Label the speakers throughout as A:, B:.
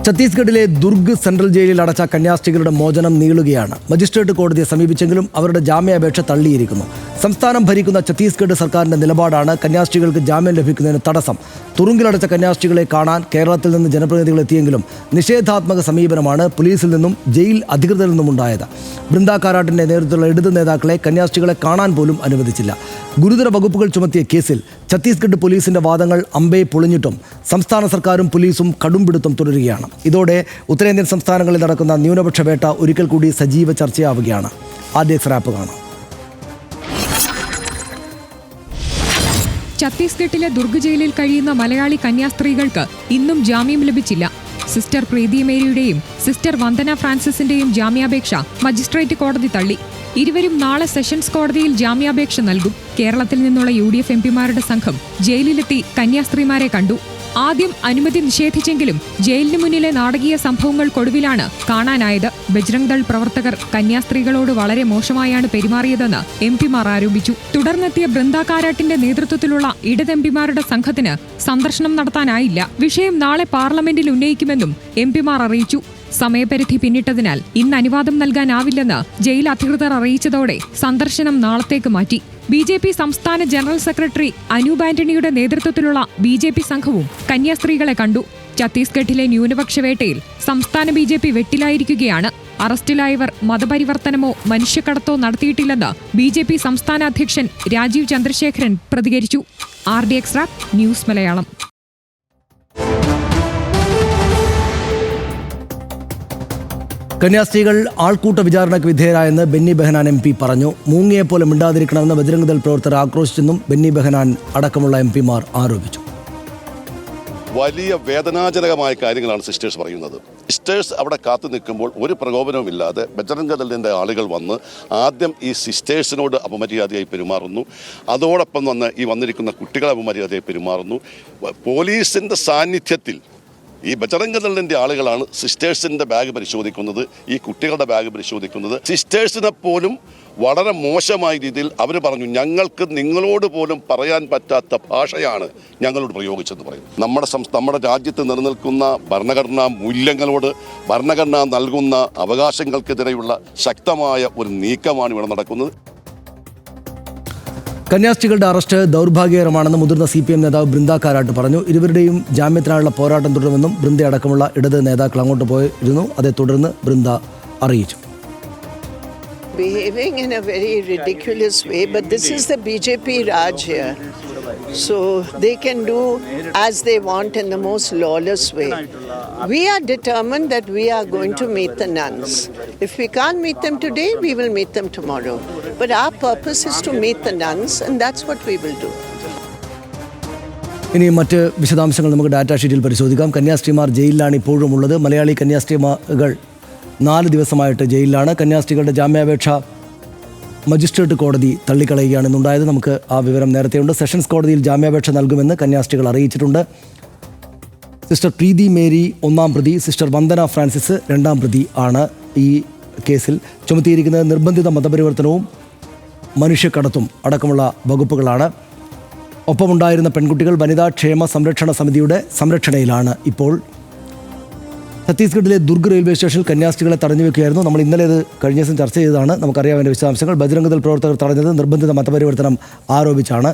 A: ഛത്തീസ്ഗഡിലെ ദുർഗ് സെൻട്രൽ ജയിലിൽ അടച്ച കന്യാസ്ത്രീകളുടെ മോചനം നീളുകയാണ്. മജിസ്ട്രേറ്റ് കോടതിയെ സമീപിച്ചെങ്കിലും അവരുടെ ജാമ്യാപേക്ഷ തള്ളിയിരിക്കുന്നു. സംസ്ഥാനം ഭരിക്കുന്ന ഛത്തീസ്ഗഡ് സർക്കാരിന്റെ നിലപാടാണ് കന്യാസ്ത്രീകൾക്ക് ജാമ്യം ലഭിക്കുന്നതിന് തടസ്സം. തുറുങ്കിലടച്ച കന്യാസ്ത്രീകളെ കാണാൻ കേരളത്തിൽ നിന്ന് ജനപ്രതിനിധികൾ എത്തിയെങ്കിലും നിഷേധാത്മക സമീപനമാണ് പോലീസിൽ നിന്നും ജയിൽ അധികൃതരിൽ നിന്നുമുണ്ടായത്. ബൃന്ദ കാരാട്ടിന്റെ നേതൃത്വത്തിലുള്ള ഇടത് നേതാക്കളെ കന്യാസ്ത്രീകളെ കാണാൻ പോലും അനുവദിച്ചില്ല. ഗുരുതര വകുപ്പുകൾ ചുമത്തിയ കേസിൽ ഛത്തീസ്ഗഡ് പോലീസിന്റെ വാദങ്ങൾ അമ്പേ പൊളിഞ്ഞിട്ടും സംസ്ഥാന സർക്കാരും പോലീസും കടുംപിടുത്തം തുടരുകയാണ്. ഇതോടെ ഉത്തരേന്ത്യൻ സംസ്ഥാനങ്ങളിൽ നടക്കുന്ന ന്യൂനപക്ഷ വേട്ട ഒരിക്കൽ കൂടി സജീവ ചർച്ചയാവുകയാണ്. ആദ്യ റാപ്പ് കാണാം.
B: ഛത്തീസ്ഗഡിലെ ദുർഗ് ജയിലിൽ കഴിയുന്ന മലയാളി കന്യാസ്ത്രീകൾക്ക് ഇന്നും ജാമ്യം ലഭിച്ചില്ല. സിസ്റ്റർ പ്രീതി മേരിയുടെയും സിസ്റ്റർ വന്ദന ഫ്രാൻസിസിന്റെയും ജാമ്യാപേക്ഷ മജിസ്ട്രേറ്റ് കോടതി തള്ളി. ഇരുവരും നാളെ സെഷൻസ് കോടതിയിൽ ജാമ്യാപേക്ഷ നൽകും. കേരളത്തിൽ നിന്നുള്ള UDF MPമാരുടെ സംഘം ജയിലിലെത്തി കന്യാസ്ത്രീമാരെ കണ്ടു. ആദ്യം അനുമതി നിഷേധിച്ചെങ്കിലും ജയിലിന് മുന്നിലെ നാടകീയ സംഭവങ്ങൾക്കൊടുവിലാണ് കാണാനായത്. ബജ്രംഗ് ദൾ പ്രവർത്തകർ കന്യാസ്ത്രീകളോട് വളരെ മോശമായാണ് പെരുമാറിയതെന്ന് MPമാർ ആരോപിച്ചു. തുടർന്നെത്തിയ ബൃന്ദ കാരാട്ടിന്റെ നേതൃത്വത്തിലുള്ള ഇടത് MPമാരുടെ സംഘത്തിന് സന്ദർശനം നടത്താനായില്ല. വിഷയം നാളെ പാർലമെന്റിൽ ഉന്നയിക്കുമെന്നും MPമാർ അറിയിച്ചു. സമയപരിധി പിന്നിട്ടതിനാൽ ഇന്ന് അനുവാദം നൽകാനാവില്ലെന്ന് ജയിൽ അധികൃതർ അറിയിച്ചതോടെ സന്ദർശനം നാളത്തേക്ക് മാറ്റി. BJP സംസ്ഥാന ജനറൽ സെക്രട്ടറി അനൂപ് ആന്റണിയുടെ നേതൃത്വത്തിലുള്ള BJP സംഘവും കന്യാസ്ത്രീകളെ കണ്ടു. ഛത്തീസ്ഗഡിലെ ന്യൂനപക്ഷ വേട്ടയിൽ സംസ്ഥാന BJP വെട്ടിലായിരിക്കുകയാണ്. അറസ്റ്റിലായവർ മതപരിവർത്തനമോ മനുഷ്യക്കടത്തോ നടത്തിയിട്ടില്ലെന്ന് BJP സംസ്ഥാന അധ്യക്ഷൻ രാജീവ് ചന്ദ്രശേഖരൻ പ്രതികരിച്ചു. RDX rap news Malayalam.
A: കന്യാസ്ത്രീകൾ ആൾക്കൂട്ട വിചാരണയ്ക്ക് വിധേയരായെന്ന് ബെന്നി ബെഹനാൻ MP പറഞ്ഞു. മൂങ്ങിയെപ്പോലെ മിണ്ടാതിരിക്കണമെന്ന് ബജ്രംഗ് ദൾ പ്രവർത്തകർ ആക്രോശിച്ചെന്നും ബെന്നി ബെഹനാൻ അടക്കമുള്ള MPമാർ ആരോപിച്ചു.
C: വലിയ വേദനാജനകമായ കാര്യങ്ങളാണ് സിസ്റ്റേഴ്സ് പറയുന്നത്. സിസ്റ്റേഴ്സ് അവിടെ കാത്തു നിൽക്കുമ്പോൾ ഒരു പ്രകോപനവുമില്ലാതെ ബജ്രംഗ് ദളിൻ്റെ ആളുകൾ വന്ന് ആദ്യം ഈ സിസ്റ്റേഴ്സിനോട് അപമര്യാദയായി പെരുമാറുന്നു. അതോടൊപ്പം വന്ന് ഈ വന്നിരിക്കുന്ന കുട്ടികളെ അപമര്യാദയായി പെരുമാറുന്നു. പോലീസിൻ്റെ സാന്നിധ്യത്തിൽ ഈ ബജ്രംഗ് ദളിൻ്റെ ആളുകളാണ് സിസ്റ്റേഴ്സിൻ്റെ ബാഗ് പരിശോധിക്കുന്നത്, ഈ കുട്ടികളുടെ ബാഗ് പരിശോധിക്കുന്നത്. സിസ്റ്റേഴ്സിനെ പോലും വളരെ മോശമായ രീതിയിൽ അവർ പറഞ്ഞു, ഞങ്ങൾക്ക് നിങ്ങളോട് പോലും പറയാൻ പറ്റാത്ത ഭാഷയാണ് ഞങ്ങളോട് പ്രയോഗിച്ചെന്ന് പറയും. നമ്മുടെ രാജ്യത്ത് നിലനിൽക്കുന്ന ഭരണഘടനാ മൂല്യങ്ങളോട്, ഭരണഘടന നൽകുന്ന അവകാശങ്ങൾക്കെതിരെയുള്ള ശക്തമായ ഒരു നീക്കമാണ് ഇവിടെ നടക്കുന്നത്.
A: കന്യാസ്ത്രീകളുടെ അറസ്റ്റ് ദൗർഭാഗ്യകരമാണെന്ന് മുതിർന്ന CPM നേതാവ് ബൃന്ദ കാരാട്ട് പറഞ്ഞു. ഇരുവരുടെയും ജാമ്യത്തിനായുള്ള പോരാട്ടം തുടരുമെന്നും ബൃന്ദ അടക്കമുള്ള ഇടത് നേതാക്കൾ അങ്ങോട്ട് പോയിരുന്നു. അതേ തുടർന്ന് ബൃന്ദ അറിയിച്ചു.
D: Behaving in a very ridiculous way, but this is the BJP Raj here. So they can do as they want in the most lawless way. We are determined that we are going to meet the nuns. If we can't meet them today, we will meet them tomorrow. But our purpose is to meet the nuns, and that's what we will do.
A: ഇനി മറ്റ് വിശദാംശങ്ങൾ നമുക്ക് data ഷീറ്റിൽ പരിശോധിക്കാം. കന്യാസ്ത്രീമാർ ജയിലിലാണ് ഇപ്പോഴും ഉള്ളത്. മലയാളി കന്യാസ്ത്രീമാർ 4 ദിവസമായിട്ട് ജയിലിലാണ്. കന്യാസ്ത്രീകളുടെ ജാമ്യാപേക്ഷ മജിസ്ട്രേറ്റ് കോടതി തള്ളിക്കളയുകയാണ് ഇന്നുണ്ടായത്. നമുക്ക് ആ വിവരം നേരത്തെയുണ്ട്. സെഷൻസ് കോടതിയിൽ ജാമ്യാപേക്ഷ നൽകുമെന്ന് കന്യാസ്ത്രീകൾ അറിയിച്ചിട്ടുണ്ട്. സിസ്റ്റർ പ്രീതി മേരി 1-ാം പ്രതി, സിസ്റ്റർ വന്ദന ഫ്രാൻസിസ് 2-ാം പ്രതി ആണ്. ഈ കേസിൽ ചുമത്തിയിരിക്കുന്നത് നിർബന്ധിത മതപരിവർത്തനവും മനുഷ്യക്കടത്തും അടക്കമുള്ള വകുപ്പുകളാണ്. ഒപ്പമുണ്ടായിരുന്ന പെൺകുട്ടികൾ വനിതാ ക്ഷേമ സംരക്ഷണ സമിതിയുടെ സംരക്ഷണയിലാണ് ഇപ്പോൾ. ഛത്തീസ്ഗഡിലെ ദുർഗ് റെയിൽവേ സ്റ്റേഷനിൽ കന്യാസ്ത്രീകളെ തടഞ്ഞു വെക്കുകയായിരുന്നു. നമ്മൾ ഇന്നലെ ഇത് കഴിഞ്ഞ ദിവസം ചർച്ച ചെയ്തതാണ്. നമുക്കറിയാവുന്ന വിശദാംശങ്ങൾ. ബജ്രംഗ് ദൾ പ്രവർത്തകർ തടഞ്ഞത് നിർബന്ധിത മതപരിവർത്തനം ആരോപിച്ചാണ്.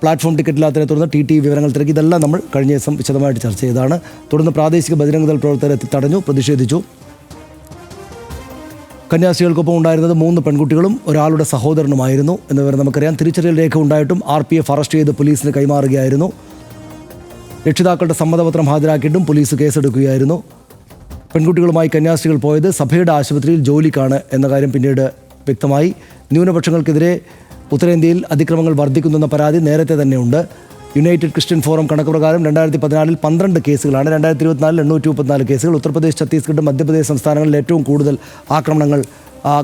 A: പ്ലാറ്റ്ഫോം ടിക്കറ്റില്ലാത്തതിനെ തുടർന്ന് TT വിവരങ്ങൾ തിരക്കി. ഇതെല്ലാം നമ്മൾ കഴിഞ്ഞ ദിവസം വിശദമായിട്ട് ചർച്ച ചെയ്തതാണ്. തുടർന്ന് പ്രാദേശിക ബജ്രംഗ് ദൾ പ്രവർത്തകരെ തടഞ്ഞു, പ്രതിഷേധിച്ചു. കന്യാസ്ത്രീകൾക്കൊപ്പം ഉണ്ടായിരുന്നത് 3 പെൺകുട്ടികളും ഒരാളുടെ സഹോദരനുമായിരുന്നു എന്ന് വിവരം നമുക്കറിയാം. തിരിച്ചറിയൽ രേഖ ഉണ്ടായിട്ടും RPF അറസ്റ്റ് ചെയ്ത് പോലീസിന് കൈമാറുകയായിരുന്നു. രക്ഷിതാക്കളുടെ സമ്മതപത്രം ഹാജരാക്കിയിട്ടും പോലീസ് കേസെടുക്കുകയായിരുന്നു. പെൺകുട്ടികളുമായി കന്യാസ്ത്രീകൾ പോയത് സഭയുടെ ആശുപത്രിയിൽ ജോലിക്കാണ് എന്ന കാര്യം പിന്നീട് വ്യക്തമായി. ന്യൂനപക്ഷങ്ങൾക്കെതിരെ ഉത്തരേന്ത്യയിൽ അതിക്രമങ്ങൾ വർദ്ധിക്കുന്നെന്ന പരാതി നേരത്തെ തന്നെ ഉണ്ട്. യുണൈറ്റഡ് ക്രിസ്ത്യൻ ഫോറം കണക്ക് പ്രകാരം 2014 12 കേസുകളാണ്. 2024 834 കേസുകൾ. ഉത്തർപ്രദേശ്, ഛത്തീസ്ഗഡ്, മധ്യപ്രദേശ് സംസ്ഥാനങ്ങളിൽ ഏറ്റവും കൂടുതൽ ആക്രമണങ്ങൾ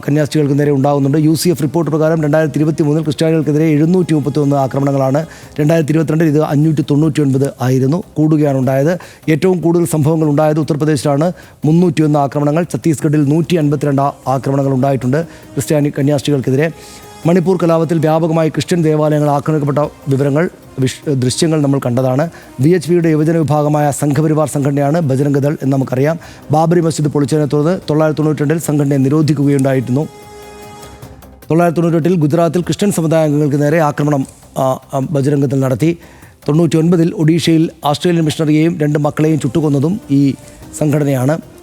A: കന്യാസ്ത്രീകൾക്ക് നേരെ ഉണ്ടാകുന്നുണ്ട്. UCF റിപ്പോർട്ട് പ്രകാരം 2023 ക്രിസ്ത്യാനികൾക്കെതിരെ 731 ആക്രമണങ്ങളാണ്. 2022 ഇത് 599 ആയിരുന്നു. കൂടുകയാണ് ഉണ്ടായത്. ഏറ്റവും കൂടുതൽ സംഭവങ്ങൾ ഉണ്ടായത് ഉത്തർപ്രദേശിലാണ്. 301 ആക്രമണങ്ങൾ. ഛത്തീസ്ഗഡിൽ 152 ആക്രമണങ്ങൾ ഉണ്ടായിട്ടുണ്ട് കന്യാസ്ത്രീകൾക്കെതിരെ. മണിപ്പൂർ കലാപത്തിൽ വ്യാപകമായി ക്രിസ്ത്യൻ ദേവാലയങ്ങൾ ആക്രമിക്കപ്പെട്ട ദൃശ്യങ്ങൾ നമ്മൾ കണ്ടതാണ്. VHPയുടെ യുവജന വിഭാഗമായ സംഘപരിവാർ സംഘടനയാണ് ബജരംഗ് ദൾ എന്ന് നമുക്കറിയാം. ബാബറി മസ്ജിദ് പൊളിച്ചതിനെ തുടർന്ന് 1992 സംഘടനയെ നിരോധിക്കുകയുണ്ടായിരുന്നു. 1998 ഗുജറാത്തിൽ ക്രിസ്ത്യൻ സമുദായ അംഗങ്ങൾക്ക് നേരെ ആക്രമണം ബജരംഗ് ദൾ നടത്തി. 99 ഒഡീഷയിൽ ഓസ്ട്രേലിയൻ മിഷണറിയെയും 2 മക്കളെയും ചുട്ടുകൊന്നതും ഈ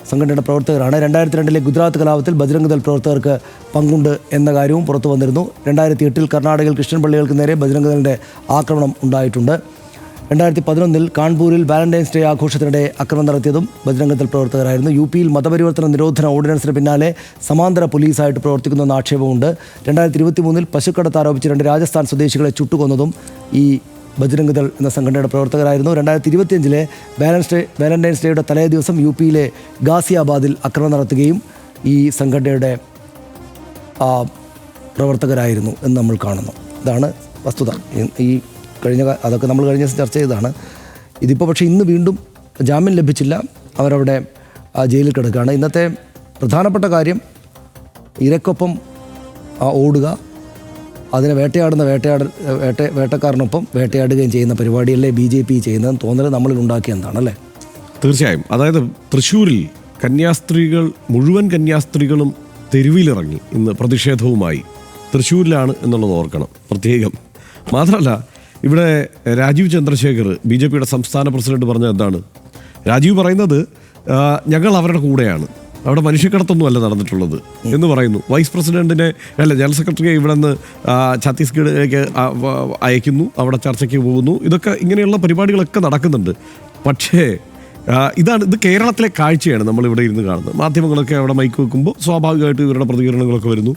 A: സംഘടനയുടെ പ്രവർത്തകരാണ്. 2002 ഗുജറാത്ത് കലാപത്തിൽ ബജരംഗ് ദൾ പ്രവർത്തകർക്ക് പങ്കുണ്ട് എന്ന കാര്യവും പുറത്തു വന്നിരുന്നു. 2008 കർണാടകയിൽ ക്രിസ്ത്യൻ പള്ളികൾക്ക് നേരെ ബജരംഗ് ദളിൻ്റെ ആക്രമണം ഉണ്ടായിട്ടുണ്ട്. 2011 കാൺപൂരിൽ വാലന്റൈൻസ് ഡേ ആഘോഷത്തിനിടെ ആക്രമണം നടത്തിയതും ബജരംഗ് ദൾ പ്രവർത്തകരായിരുന്നു. UPയിൽ മതപരിവർത്തന നിരോധന ഓർഡിനൻസിന് പിന്നാലെ സമാന്തര പോലീസായിട്ട് പ്രവർത്തിക്കുന്നുവെന്ന ആക്ഷേപമുണ്ട്. 2023 പശുക്കടത്ത് ആരോപിച്ച് 2 രാജസ്ഥാൻ സ്വദേശികളെ ചുട്ടുകൊന്നതും ഈ ബജരംഗ് ദൾ എന്ന സംഘടനയുടെ പ്രവർത്തകരായിരുന്നു. 2025 വാലന്റൈൻസ് ഡേയുടെ തലേ ദിവസം UPയിലെ ഗാസിയാബാദിൽ ആക്രമണം നടത്തുകയും ഈ സംഘടനയുടെ പ്രവർത്തകരായിരുന്നു എന്ന് നമ്മൾ കാണുന്നു. ഇതാണ് വസ്തുത. ഈ അതൊക്കെ നമ്മൾ കഴിഞ്ഞ ദിവസം ചർച്ച ചെയ്തതാണ്. ഇതിപ്പോൾ പക്ഷേ ഇന്ന് വീണ്ടും ജാമ്യം ലഭിച്ചില്ല. അവരവിടെ ജയിലിൽ കിടക്കുകയാണ്. ഇന്നത്തെ പ്രധാനപ്പെട്ട കാര്യം ഇരക്കൊപ്പം ഓടുക, അതിനെ വേട്ടക്കാരനൊപ്പം വേട്ടയാടുകയും ചെയ്യുന്ന പരിപാടിയല്ലേ BJP ചെയ്യുന്നതെന്ന് തോന്നൽ നമ്മളിൽ ഉണ്ടാക്കിയ എന്താണല്ലേ?
E: തീർച്ചയായും. അതായത് തൃശ്ശൂരിൽ മുഴുവൻ കന്യാസ്ത്രീകളും തെരുവിലിറങ്ങി ഇന്ന് പ്രതിഷേധവുമായി. തൃശ്ശൂരിലാണ് എന്നുള്ളത് ഓർക്കണം പ്രത്യേകം. മാത്രമല്ല, ഇവിടെ രാജീവ് ചന്ദ്രശേഖർ BJPയുടെ സംസ്ഥാന പ്രസിഡന്റ് പറഞ്ഞത് എന്താണ്? രാജീവ് പറയുന്നത് ഞങ്ങൾ അവരുടെ കൂടെയാണ്, അവിടെ മനുഷ്യക്കടത്തൊന്നുമല്ല നടന്നിട്ടുള്ളത് എന്ന് പറയുന്നു. വൈസ് പ്രസിഡന്റിനെ ജനറൽ സെക്രട്ടറിയെ ഇവിടെ നിന്ന് ഛത്തീസ്ഗഡിലേക്ക് അയക്കുന്നു, അവിടെ ചർച്ചയ്ക്ക് പോകുന്നു. ഇങ്ങനെയുള്ള പരിപാടികളൊക്കെ നടക്കുന്നുണ്ട്. പക്ഷേ ഇത് കേരളത്തിലെ കാഴ്ചയാണ് നമ്മളിവിടെ ഇരുന്ന് കാണുന്നത്. മാധ്യമങ്ങളൊക്കെ അവിടെ മൈക്ക് വെക്കുമ്പോൾ സ്വാഭാവികമായിട്ട് ഇവരുടെ പ്രതികരണങ്ങളൊക്കെ വരുന്നു.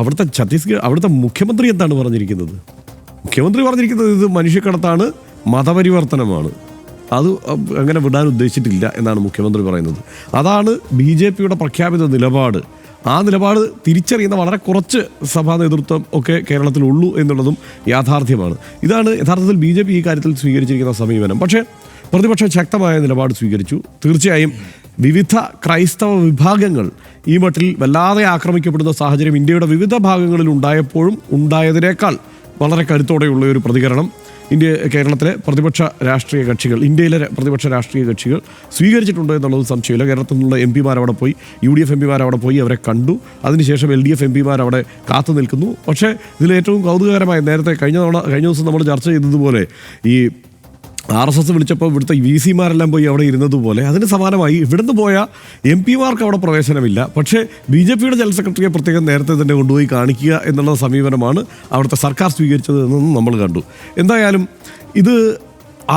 E: അവിടുത്തെ മുഖ്യമന്ത്രി എന്താണ് പറഞ്ഞിരിക്കുന്നത്? മുഖ്യമന്ത്രി പറഞ്ഞിരിക്കുന്നത് ഇത് മനുഷ്യക്കടത്താണ്, മതപരിവർത്തനമാണ്, അത് അങ്ങനെ വിടാൻ ഉദ്ദേശിച്ചിട്ടില്ല എന്നാണ് മുഖ്യമന്ത്രി പറയുന്നത്. അതാണ് BJPയുടെ പ്രഖ്യാപിത നിലപാട്. ആ നിലപാട് തിരിച്ചറിയുന്ന വളരെ കുറച്ച് സഭാ നേതൃത്വം ഒക്കെ കേരളത്തിലുള്ളൂ എന്നുള്ളതും യാഥാർത്ഥ്യമാണ്. ഇതാണ് യഥാർത്ഥത്തിൽ BJP ഈ കാര്യത്തിൽ സ്വീകരിച്ചിരിക്കുന്ന സമീപനം. പക്ഷേ പ്രതിപക്ഷം ശക്തമായ നിലപാട് സ്വീകരിച്ചു. തീർച്ചയായും വിവിധ ക്രൈസ്തവ വിഭാഗങ്ങൾ ഈ മട്ടിൽ വല്ലാതെ ആക്രമിക്കപ്പെടുന്ന സാഹചര്യം ഇന്ത്യയുടെ വിവിധ ഭാഗങ്ങളിൽ ഉണ്ടായപ്പോഴും ഉണ്ടായതിനേക്കാൾ വളരെ കരുത്തോടെയുള്ള ഒരു പ്രതികരണം കേരളത്തിലെ പ്രതിപക്ഷ രാഷ്ട്രീയ കക്ഷികൾ, ഇന്ത്യയിലെ പ്രതിപക്ഷ രാഷ്ട്രീയ കക്ഷികൾ സ്വീകരിച്ചിട്ടുണ്ട് എന്നുള്ളത് സംശയമില്ല. കേരളത്തിൽ നിന്നുള്ള MPമാർ അവിടെ പോയി, UDF MPമാർ അവിടെ പോയി, അവരെ കണ്ടു. അതിനുശേഷം LDF MPമാർ അവിടെ കാത്തു നിൽക്കുന്നു. പക്ഷേ ഇതിലേറ്റവും കൗതുകകരമായ, നേരത്തെ കഴിഞ്ഞ ദിവസം നമ്മൾ ചർച്ച ചെയ്തതുപോലെ ഈ RSS വിളിച്ചപ്പോൾ ഇവിടുത്തെ VCമാരെല്ലാം പോയി അവിടെ ഇരുന്നതുപോലെ അതിന് സമാനമായി ഇവിടുന്ന് പോയ MPമാർക്ക് അവിടെ പ്രവേശനമില്ല. പക്ഷേ BJPയുടെ ജനറൽ സെക്രട്ടറിയെ പ്രത്യേകം നേരത്തെ തന്നെ കൊണ്ടുപോയി കാണിക്കുക എന്നുള്ള സമീപനമാണ് അവിടുത്തെ സർക്കാർ സ്വീകരിച്ചത് എന്നൊന്നും നമ്മൾ കണ്ടു. എന്തായാലും ഇത്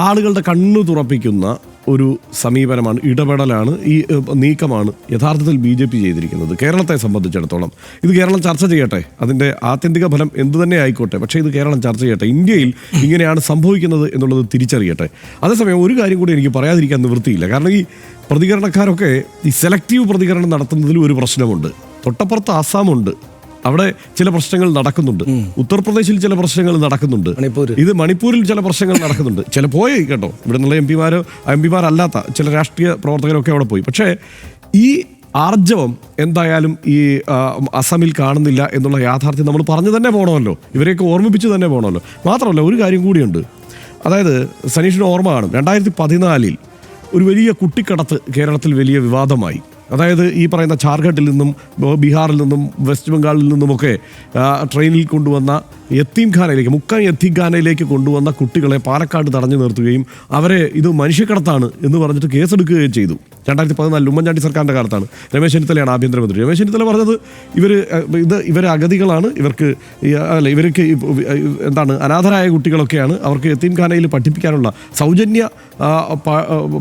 E: ആളുകളുടെ കണ്ണു തുറപ്പിക്കുന്ന ഒരു സമീപനമാണ്, ഇടപെടലാണ്, ഈ നീക്കമാണ് യഥാർത്ഥത്തിൽ BJP ചെയ്തിരിക്കുന്നത്. കേരളത്തെ സംബന്ധിച്ചിടത്തോളം ഇത് കേരളം ചർച്ച ചെയ്യട്ടെ, അതിൻ്റെ ആത്യന്തിക ഫലം എന്തു തന്നെ ആയിക്കോട്ടെ, പക്ഷേ ഇത് കേരളം ചർച്ച ചെയ്യട്ടെ. ഇന്ത്യയിൽ ഇങ്ങനെയാണ് സംഭവിക്കുന്നത് എന്നുള്ളത് തിരിച്ചറിയട്ടെ. അതേസമയം ഒരു കാര്യം കൂടി എനിക്ക് പറയാതിരിക്കാൻ നിവൃത്തിയില്ല. കാരണം ഈ പ്രതികരണക്കാരൊക്കെ ഈ സെലക്റ്റീവ് പ്രതികരണം നടത്തുന്നതിലും ഒരു പ്രശ്നമുണ്ട്. തൊട്ടപ്പുറത്ത് ആസാമുണ്ട്, അവിടെ ചില പ്രശ്നങ്ങൾ നടക്കുന്നുണ്ട്. ഉത്തർപ്രദേശിൽ ചില പ്രശ്നങ്ങൾ നടക്കുന്നുണ്ട്. ഇത് മണിപ്പൂരിൽ ചില പ്രശ്നങ്ങൾ നടക്കുന്നുണ്ട്. ചില പോയി കേട്ടോ, ഇവിടെ നിന്നുള്ള MPമാരല്ലാത്ത ചില രാഷ്ട്രീയ പ്രവർത്തകരൊക്കെ അവിടെ പോയി. പക്ഷേ ഈ ആർജവം എന്തായാലും ഈ അസമിൽ കാണുന്നില്ല എന്നുള്ള യാഥാർത്ഥ്യം നമ്മൾ പറഞ്ഞു തന്നെ പോകണമല്ലോ, ഇവരെയൊക്കെ ഓർമ്മിപ്പിച്ച് തന്നെ പോകണമല്ലോ. മാത്രമല്ല ഒരു കാര്യം കൂടിയുണ്ട്. അതായത് സനീഷിന് ഓർമ്മ കാണും, 2014 ഒരു വലിയ കുട്ടിക്കടത്ത് കേരളത്തിൽ വലിയ വിവാദമായി. അതായത് ഈ പറയുന്ന ഝാർഖണ്ഡിൽ നിന്നും ബീഹാറിൽ നിന്നും വെസ്റ്റ് ബംഗാളിൽ നിന്നുമൊക്കെ ട്രെയിനിൽ കൊണ്ടുവന്ന യത്തീംഖാനയിലേക്ക്, മുക്കം യത്തീംഖാനയിലേക്ക് കൊണ്ടുവന്ന കുട്ടികളെ പാലക്കാട് തടഞ്ഞു നിർത്തുകയും അവരെ ഇത് മനുഷ്യക്കടത്താണ് എന്ന് പറഞ്ഞിട്ട് കേസെടുക്കുകയും ചെയ്തു. 2014 ഉമ്മൻചാണ്ടി സർക്കാരിൻ്റെ കാലത്താണ്. രമേശ് ചെന്നിത്തലയാണ് ആഭ്യന്തരമന്ത്രി. രമേശ് ചെന്നിത്തല പറഞ്ഞത് ഇവർ അഗതികളാണ്, ഇവർക്ക് അനാഥരായ കുട്ടികളൊക്കെയാണ്, അവർക്ക് യത്തീംഖാനയിൽ പഠിപ്പിക്കാനുള്ള സൗജന്യ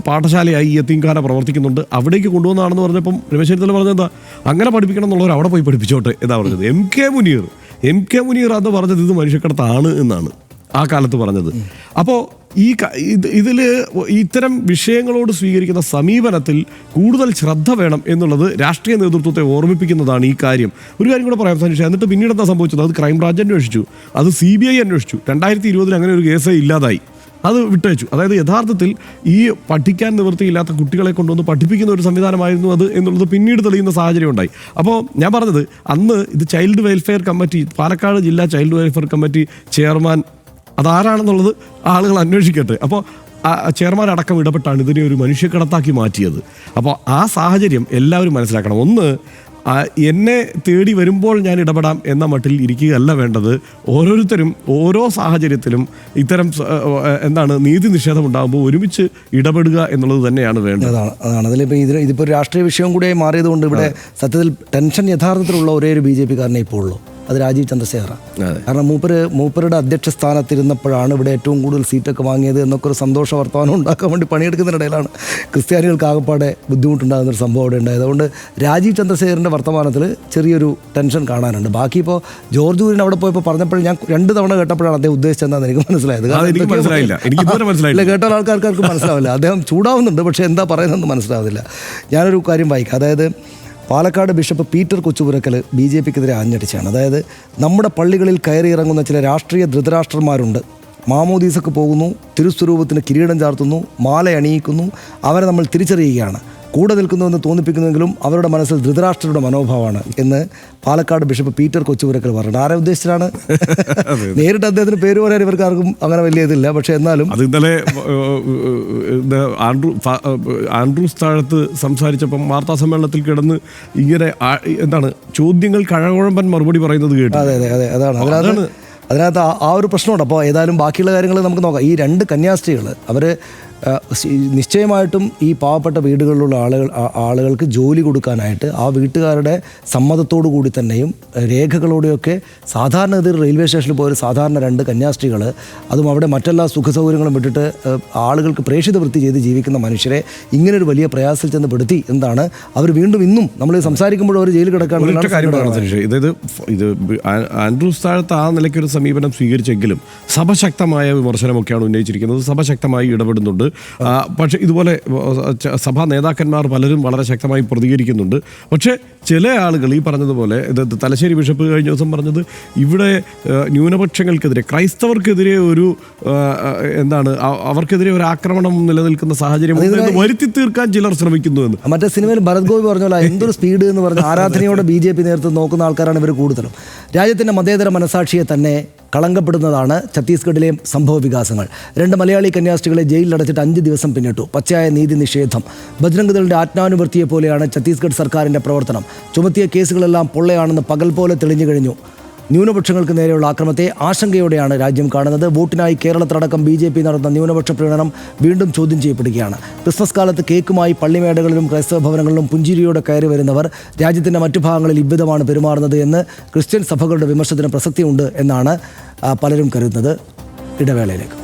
E: പാഠശാലയായി യത്തീംഖാന പ്രവർത്തിക്കുന്നുണ്ട്, അവിടേക്ക് കൊണ്ടുവന്നതാണെന്ന് പറഞ്ഞപ്പം രമേശ് ചെന്നിത്തല പറഞ്ഞത് എന്താ, അങ്ങനെ പഠിപ്പിക്കണം എന്നുള്ളവർ അവിടെ പോയി പഠിപ്പിച്ചോട്ടെ എന്നാ പറഞ്ഞത്. എം കെ മുനീർ അത് പറഞ്ഞത് ഇത് മനുഷ്യക്കടത്താണ് എന്നാണ് ആ കാലത്ത് പറഞ്ഞത്. അപ്പോൾ ഇതിൽ ഇത്തരം വിഷയങ്ങളോട് സ്വീകരിക്കുന്ന സമീപനത്തിൽ കൂടുതൽ ശ്രദ്ധ വേണം എന്നുള്ളത് രാഷ്ട്രീയ നേതൃത്വത്തെ ഓർമ്മിപ്പിക്കുന്നതാണ് ഈ കാര്യം. ഒരു കാര്യം കൂടെ പറയാം സനീഷ, എന്നിട്ട് പിന്നീട് എന്താ സംഭവിച്ചത്? അത് ക്രൈംബ്രാഞ്ച് അന്വേഷിച്ചു, അത് CBI അന്വേഷിച്ചു. 2020 അങ്ങനെ ഒരു കേസ് ഇല്ലാതായി. അത് വിട്ടയച്ചു. അതായത് യഥാർത്ഥത്തിൽ ഈ പഠിക്കാൻ നിവൃത്തിയില്ലാത്ത കുട്ടികളെ കൊണ്ടുവന്ന് പഠിപ്പിക്കുന്ന ഒരു സംവിധാനമായിരുന്നു അത് എന്നുള്ളത് പിന്നീട് തെളിയുന്ന സാഹചര്യം ഉണ്ടായി. അപ്പോൾ ഞാൻ പറഞ്ഞത് അന്ന് ഇത് ചൈൽഡ് വെൽഫെയർ കമ്മിറ്റി, പാലക്കാട് ജില്ലാ ചൈൽഡ് വെൽഫെയർ കമ്മിറ്റി ചെയർമാൻ അതാരാണെന്നുള്ളത് ആളുകൾ അന്വേഷിക്കട്ടെ. അപ്പോൾ ചെയർമാൻ അടക്കം ഇടപെട്ടാണ് ഇതിനെ ഒരു മനുഷ്യക്കടത്താക്കി മാറ്റിയത്. അപ്പോൾ ആ സാഹചര്യം എല്ലാവരും മനസ്സിലാക്കണം. ഒന്ന്, എന്നെ തേടി വരുമ്പോൾ ഞാൻ ഇടപെടാം എന്ന മട്ടിൽ ഇരിക്കുകയല്ല വേണ്ടത്. ഓരോരുത്തരും ഓരോ സാഹചര്യത്തിലും ഇത്തരം നീതി നിഷേധം ഉണ്ടാകുമ്പോൾ ഒരുമിച്ച് ഇടപെടുക എന്നുള്ളത് തന്നെയാണ് വേണ്ടത്.
A: അതാണ് അതിലിപ്പോൾ ഇതിപ്പോൾ ഒരു രാഷ്ട്രീയ വിഷയം കൂടെ മാറിയതുകൊണ്ട് ഇവിടെ സത്യത്തിൽ ടെൻഷൻ യഥാർത്ഥത്തിലുള്ള ഒരേ ഒരു BJP കാരനെ ഇപ്പോൾ ഉള്ളൂ, അത് രാജീവ് ചന്ദ്രശേഖർ. കാരണം മൂപ്പരുടെ അധ്യക്ഷ സ്ഥാനത്തിരുന്നപ്പോഴാണ് ഇവിടെ ഏറ്റവും കൂടുതൽ സീറ്റൊക്കെ വാങ്ങിയത് എന്നൊക്കെ ഒരു സന്തോഷ വർത്തമാനം ഉണ്ടാക്കാൻ വേണ്ടി പണിയെടുക്കുന്നതിനിടയിലാണ് ക്രിസ്ത്യാനികൾക്ക് ആകപ്പാടെ ബുദ്ധിമുട്ടുണ്ടാകുന്നൊരു സംഭവം അവിടെ ഉണ്ടായത്. അതുകൊണ്ട് രാജീവ് ചന്ദ്രശേഖറിൻ്റെ വർത്തമാനത്തിൽ ചെറിയൊരു ടെൻഷൻ കാണാനുണ്ട്. ബാക്കി ഇപ്പോൾ ജോർജ് കുര്യൻ അവിടെ പോയപ്പോൾ പറഞ്ഞപ്പോഴും ഞാൻ 2 തവണ കേട്ടപ്പോഴാണ് അദ്ദേഹം ഉദ്ദേശിച്ചതെന്നാണ് എനിക്ക് മനസ്സിലായത്. ഇല്ല, കേട്ട ആൾക്കാർക്ക് മനസ്സിലാവില്ല. അദ്ദേഹം ചൂടാവുന്നുണ്ട്, പക്ഷേ എന്താ പറയുന്നതെന്ന് മനസ്സിലാവുന്നില്ല. ഞാനൊരു കാര്യം വായിക്കാം. അതായത് പാലക്കാട് ബിഷപ്പ് പീറ്റർ കൊച്ചുപുരക്കൽ BJPക്കെതിരെ ആഞ്ഞടിച്ചാണ്. അതായത് നമ്മുടെ പള്ളികളിൽ കയറിയിറങ്ങുന്ന ചില രാഷ്ട്രീയ ധൃതരാഷ്ട്രന്മാരുണ്ട്. മാമോദീസക്ക് പോകുന്നു, തിരുസ്വരൂപത്തിന് കിരീടം ചാർത്തുന്നു, മാല അണിയിക്കുന്നു, അവരെ നമ്മൾ തിരിച്ചറിയുകയാണ്. കൂടെ നിൽക്കുന്നുവെന്ന് തോന്നിപ്പിക്കുന്നുവെങ്കിലും അവരുടെ മനസ്സിൽ ധൃതരാഷ്ട്രരുടെ മനോഭാവമാണ് എന്ന് പാലക്കാട് ബിഷപ്പ് പീറ്റർ കൊച്ചുപുരക്കൽ പറഞ്ഞു. ആരെ ഉദ്ദേശിച്ചാണ്? നേരിട്ട് അദ്ദേഹത്തിന് പേര് പറയാൻ ഇവർക്ക് ആർക്കും അങ്ങനെ വലിയ ഇതില്ല. പക്ഷേ എന്നാലും
E: അത് ഇന്നലെ ആൻഡ്രൂസ് താഴത്ത് സംസാരിച്ചപ്പം വാർത്താ സമ്മേളനത്തിൽ കിടന്ന് ഇങ്ങനെ ചോദ്യങ്ങൾ കഴകുഴമ്പൻ മറുപടി പറയുന്നത് കേട്ടു.
A: അതെ, അതിനകത്ത് ആ ഒരു പ്രശ്നമുണ്ട്. അപ്പോൾ ഏതായാലും ബാക്കിയുള്ള കാര്യങ്ങൾ നമുക്ക് നോക്കാം. ഈ 2 കന്യാസ്ത്രീകൾ അവർ നിശ്ചയമായിട്ടും ഈ പാവപ്പെട്ട വീടുകളിലുള്ള ആളുകൾക്ക് ജോലി കൊടുക്കാനായിട്ട് ആ വീട്ടുകാരുടെ സമ്മതത്തോടു കൂടി തന്നെയും രേഖകളോടെയൊക്കെ സാധാരണഗതിയിൽ റെയിൽവേ സ്റ്റേഷനിൽ പോയൊരു സാധാരണ 2 കന്യാസ്ത്രീകൾ, അതും അവിടെ മറ്റെല്ലാ സുഖസൗകര്യങ്ങളും വിട്ടിട്ട് ആളുകൾക്ക് പ്രേക്ഷിത വൃത്തി ചെയ്ത് ജീവിക്കുന്ന മനുഷ്യരെ ഇങ്ങനൊരു വലിയ പ്രയാസത്തിൽ ചെന്ന് പെടുത്തി എന്താണ് അവർ വീണ്ടും ഇന്നും നമ്മൾ സംസാരിക്കുമ്പോൾ അവർ ജയിലിൽ കിടക്കാനുള്ള.
E: ഇത് ആൻഡ്രൂസ് താഴത്ത് ആ നിലയ്ക്കൊരു സമീപനം സ്വീകരിച്ചെങ്കിലും സഭശക്തമായ വിമർശനമൊക്കെയാണ് ഉന്നയിച്ചിരിക്കുന്നത്. സഭശക്തമായി ഇടപെടുന്നുണ്ട്. പക്ഷേ ഇതുപോലെ സഭാ നേതാക്കന്മാർ പലരും വളരെ ശക്തമായി പ്രതികരിക്കുന്നുണ്ട്. പക്ഷേ ചില ആളുകൾ ഈ പറഞ്ഞതുപോലെ തലശ്ശേരി ബിഷപ്പ് കഴിഞ്ഞ ദിവസം പറഞ്ഞത് ഇവിടെ ന്യൂനപക്ഷങ്ങൾക്കെതിരെ, ക്രൈസ്തവർക്കെതിരെ ഒരു അവർക്കെതിരെ ഒരു ആക്രമണം നിലനിൽക്കുന്ന സാഹചര്യം വരുത്തി തീർക്കാൻ ചിലർ ശ്രമിക്കുന്നു എന്ന്.
A: മറ്റേ സിനിമയിൽ ഭരത് ഗോപി പറഞ്ഞ എന്തൊരു സ്പീഡ് എന്ന് പറഞ്ഞ ആരാധനയോടെ BJP നേതൃത്വം നോക്കുന്ന ആൾക്കാരാണ് ഇവർ കൂടുതലും. രാജ്യത്തിൻ്റെ മതേതര മനസാക്ഷിയെ തന്നെ കളങ്കപ്പെടുന്നതാണ് ഛത്തീസ്ഗഡിലെ സംഭവ വികാസങ്ങൾ. 2 മലയാളി കന്യാസ്ത്രീകളെ ജയിലിലടച്ചിട്ട് 5 ദിവസം പിന്നിട്ടു. പച്ചയായ നീതി നിഷേധം. ബജ്രംഗ് ദളിന്റെ ആജ്ഞാനുവർത്തിയെ പോലെയാണ് ഛത്തീസ്ഗഡ് സർക്കാരിൻ്റെ പ്രവർത്തനം. ചുമത്തിയ കേസുകളെല്ലാം പൊള്ളയാണെന്ന് പകൽ പോലെ തെളിഞ്ഞു കഴിഞ്ഞു. ന്യൂനപക്ഷങ്ങൾക്ക് നേരെയുള്ള ആക്രമണത്തെ ആശങ്കയോടെയാണ് രാജ്യം കാണുന്നത്. വോട്ടിനായി കേരളത്തിലടക്കം BJP നടന്ന ന്യൂനപക്ഷ പ്രീണനം വീണ്ടും ചോദ്യം ചെയ്യപ്പെടുകയാണ്. ക്രിസ്മസ് കാലത്ത് കേക്കുമായി പള്ളിമേടകളിലും ക്രൈസ്തവ ഭവനങ്ങളിലും പുഞ്ചിരിയോടെ കയറി വരുന്നവർ രാജ്യത്തിൻ്റെ മറ്റു ഭാഗങ്ങളിൽ ഇவ்விதമാണ് പെരുമാറുന്നത് എന്ന് ക്രിസ്ത്യൻ സഭകളുടെ വിമർശനത്തിന് പ്രസക്തിയുണ്ട് എന്നാണ് പലരും കരുതുന്നത്. ഇടവേളയിലേക്ക്